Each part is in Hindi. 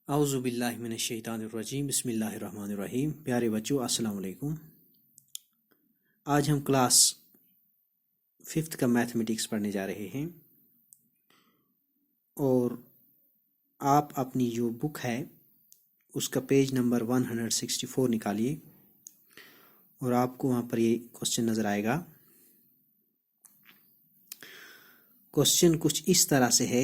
औज़ु बिल्लाहि मिनश शैतानिर रजीम बिस्मिल्लाहिर रहमानिर रहीम। प्यारे बच्चों, अस्सलाम वालेकुम। आज हम क्लास 5th का मैथमेटिक्स पढ़ने जा रहे हैं और आप अपनी जो बुक है उसका पेज नंबर 164 निकालिए और आपको वहाँ पर ये क्वेश्चन नज़र आएगा। क्वेश्चन कुछ इस तरह से है,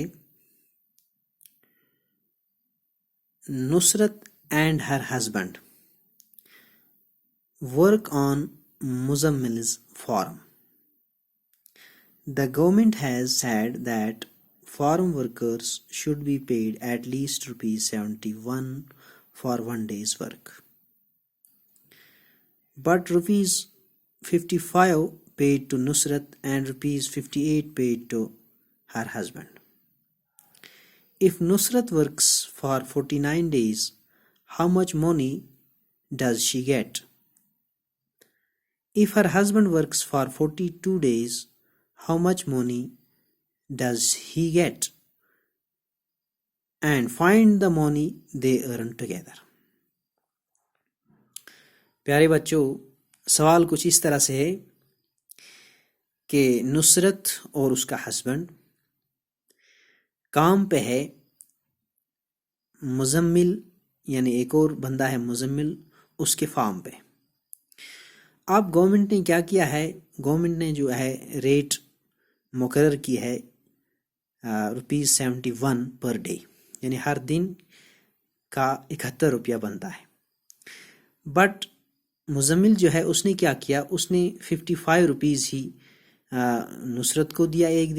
Nusrat and her husband work on Muzammil's farm. The government has said that farm workers should be paid at least rupees 71 for one day's work, but rupees 55 paid to Nusrat and rupees 58 paid to her husband. If Nusrat works for 49 days, how much money does she get? If her husband works for 42 days, how much money does he get? And find the money they earn together. प्यारे बच्चों, सवाल कुछ इस तरह से है कि नुसरत और उसका हस्बैंड काम पे है, मुजम्मिल यानी एक और बंदा है मुजम्मिल, उसके फार्म पे। अब गवर्नमेंट ने क्या किया है, गवर्नमेंट ने जो है रेट मुकर्रर की है रुपीज़ 71 पर डे, यानी हर दिन का 71 रुपया बनता है। बट मुजम्मिल जो है उसने क्या किया, उसने 55 रुपीज़ ही नुसरत को दिया एक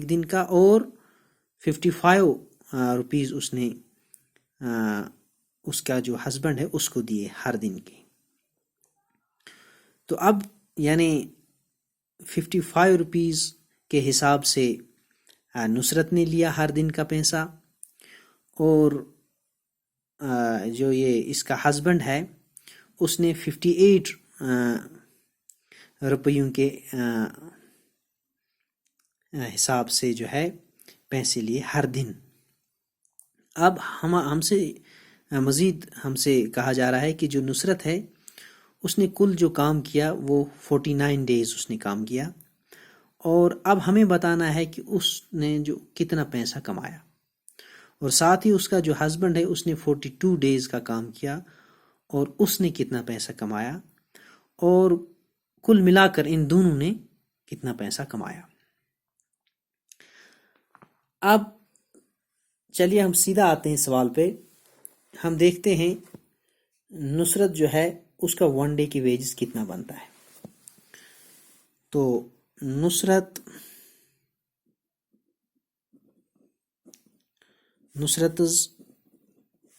दिन का, और 55 रुपीज़ उसने उसका जो हस्बैंड है उसको दिए हर दिन के। तो अब यानी 55 रुपीज़ के हिसाब से नुसरत ने लिया हर दिन का पैसा, और जो ये इसका हस्बैंड है उसने 58 रुपयों के हिसाब से जो है पैसे लिए हर दिन। अब हमसे मज़ीद हमसे कहा जा रहा है कि जो नुसरत है उसने कुल जो काम किया वो 49 डेज़ उसने काम किया, और अब हमें बताना है कि उसने जो कितना पैसा कमाया, और साथ ही उसका जो हस्बैंड है उसने 42 डेज़ का काम किया और उसने कितना पैसा कमाया, और कुल मिलाकर इन दोनों ने कितना पैसा कमाया। अब चलिए हम सीधा आते हैं सवाल पे। हम देखते हैं नुसरत जो है उसका वन डे की वेजेस कितना बनता है। तो नुसरत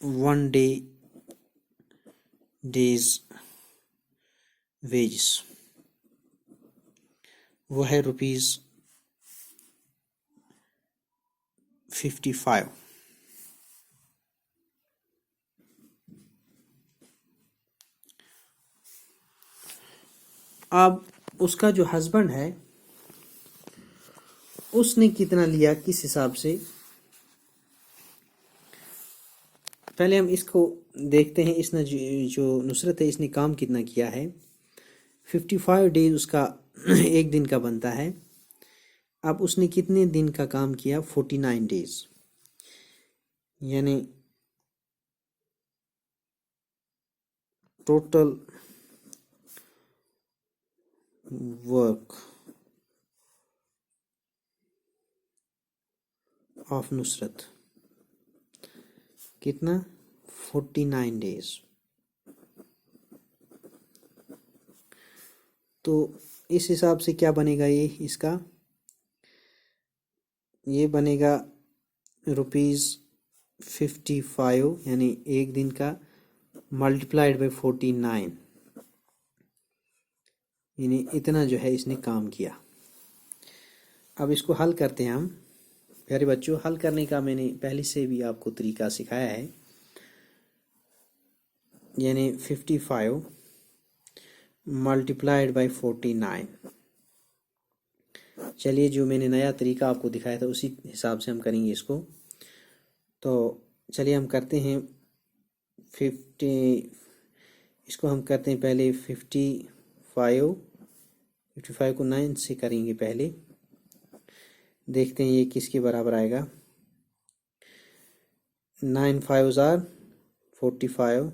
वन डेज वेजेस वो है रुपीज़ 55। अब उसका जो हस्बैंड है उसने कितना लिया, किस हिसाब से, पहले हम इसको देखते हैं। इसने जो नुसरत है इसने काम कितना किया है। 55 डेज उसका एक दिन का बनता है। अब उसने कितने दिन का काम किया, 49 डेज, यानी टोटल वर्क ऑफ नुसरत कितना, 49 डेज। तो इस हिसाब से क्या बनेगा, ये बनेगा रुपीज़ 55, यानी एक दिन का मल्टीप्लाइड बाय 49, यानी इतना जो है इसने काम किया। अब इसको हल करते हैं हम। प्यारे बच्चों, हल करने का मैंने पहले से भी आपको तरीका सिखाया है, यानी 55 मल्टीप्लाइड बाय 49। चलिए, जो मैंने नया तरीका आपको दिखाया था उसी हिसाब से हम करेंगे इसको। तो चलिए हम करते हैं 50, इसको हम करते हैं पहले 55 को 9 से करेंगे पहले, देखते हैं ये किसके बराबर आएगा। 9 5 ज़ार 45,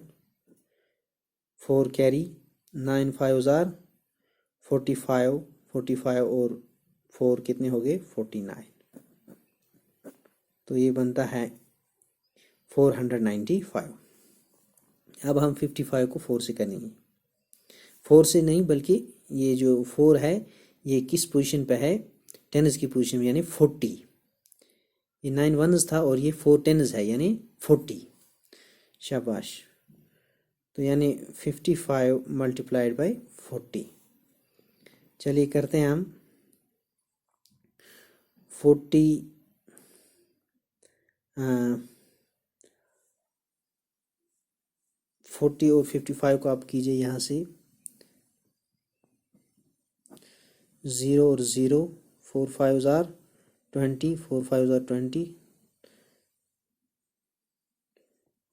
4 कैरी, 9 5 ज़ार 45, 45 और 4 कितने हो गए 49, तो ये बनता है 495। अब हम 55 को 4 से करेंगे, 4 से नहीं बल्कि ये जो 4 है ये किस पोजीशन पे है, टेंस की पोजीशन में, यानी 40। ये 9 वंस था और ये 4 टेंस है यानी 40। शाबाश। तो यानी 55 मल्टीप्लाइड बाई 40। चलिए करते हैं हम 40 और 55 को आप कीजिए यहाँ से 0 और 0, 4 5 ज़ार 20, 4 5 ज़ार 20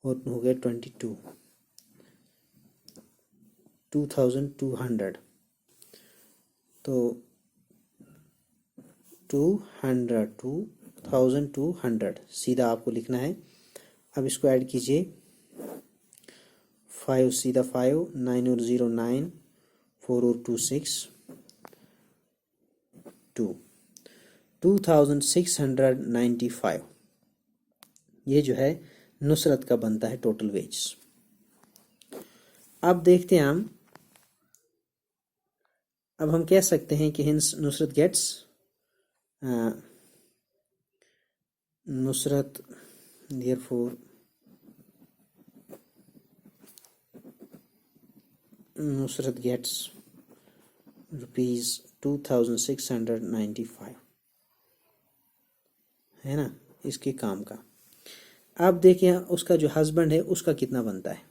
और हो गया 22, 2200। तो 2200 सीधा आपको लिखना है। अब इसको ऐड कीजिए, 5 सीधा 5, 9 और 0 9, 4 और 2 6, 2, 2695 ये जो है नुसरत का बनता है टोटल वेज। अब देखते हैं अब हम कह सकते हैं कि hence Nusrat gets Nusrat therefore Nusrat gets ₹2695 है ना इसके काम का। अब देखिए उसका जो हस्बैंड है उसका कितना बनता है।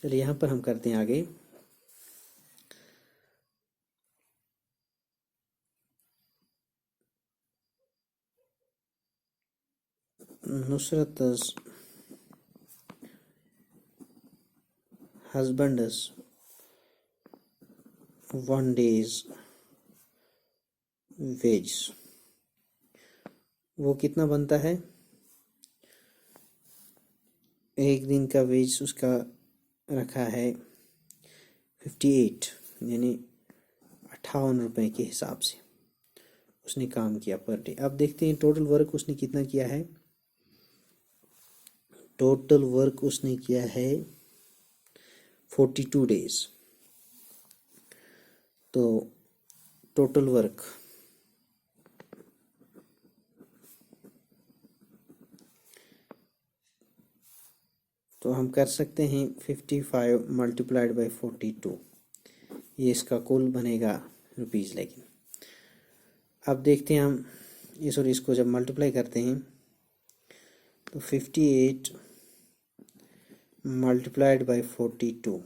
चलिए यहाँ पर हम करते हैं आगे। Nusrat's husband's 1 day's wage वो कितना बनता है। एक दिन का वेज उसका रखा है 58 यानी 58 रुपये के हिसाब से उसने काम किया पर डे। अब देखते हैं टोटल वर्क उसने कितना किया है। टोटल वर्क उसने किया है 42 डेज। तो टोटल वर्क तो हम कर सकते हैं 55 मल्टीप्लाइड बाई 42, ये इसका कुल बनेगा रुपीज़। लेकिन अब देखते हैं हम इस और इसको जब मल्टीप्लाई करते हैं तो 58 मल्टीप्लाइड बाई 42,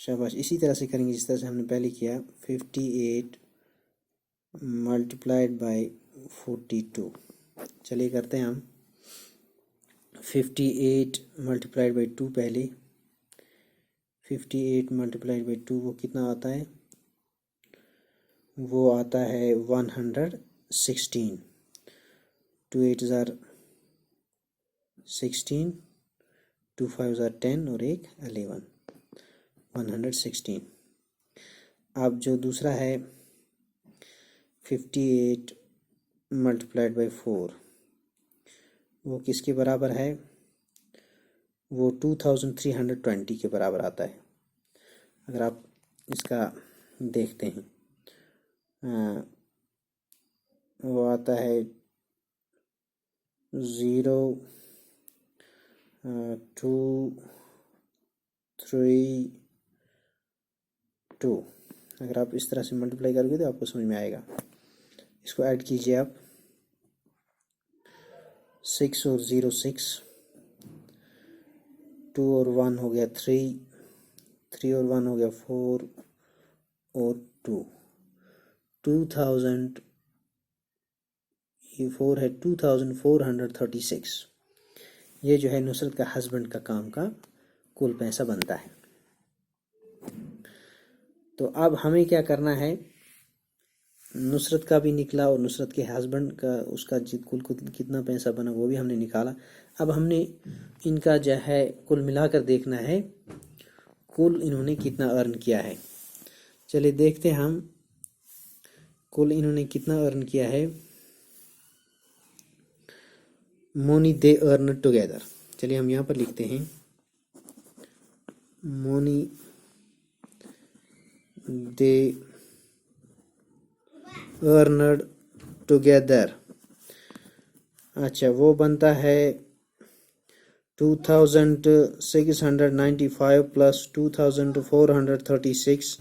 शाबाश। इसी तरह से करेंगे जिस तरह से हमने पहले किया। 58 मल्टीप्लाइड बाई 42। चलिए करते हैं हम 58 मल्टीप्लाइड बाई 2 पहले। 58 मल्टीप्लाइड बाई 2 वो कितना आता है, वो आता है 116। 2 8 ज़ार 16, 2 5 ज़ार 10 और 1 11, 116। अब जो दूसरा है 58 मल्टीप्लाइड बाई 4 वो किसके बराबर है, वो 2320 के बराबर आता है। अगर आप इसका देखते हैं वो आता है 0 2 3 2। अगर आप इस तरह से मल्टीप्लाई करोगे तो आपको समझ में आएगा। इसको ऐड कीजिए आप, 6 और 0 6, 2 और 1 हो गया 3, 3 और 1 हो गया 4 और 2, 2000 4 है 2436। ये जो है नुसरत का हस्बैंड का काम का कुल पैसा बनता है। तो अब हमें क्या करना है, नुसरत का भी निकला और नुसरत के हस्बैंड का उसका कुल कितना पैसा बना वो भी हमने निकाला। अब हमने इनका जो है कुल मिलाकर देखना है कुल इन्होंने कितना अर्न किया है। चलिए देखते हैं हम कुल इन्होंने कितना अर्न किया है। मनी दे अर्न टुगेदर, चलिए हम यहाँ पर लिखते हैं मनी दे अर्नड टुगेदर। अच्छा, वो बनता है 2695 प्लस 2436,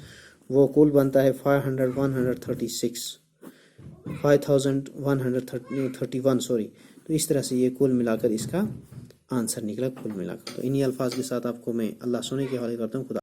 वो कुल बनता है 5131 सॉरी। तो इस तरह से ये कुल मिलाकर इसका आंसर निकला कुल मिलाकर। तो इन्हीं अल्फाज के साथ आपको मैं अल्लाह सुने के हवाले करता हूँ। खुदा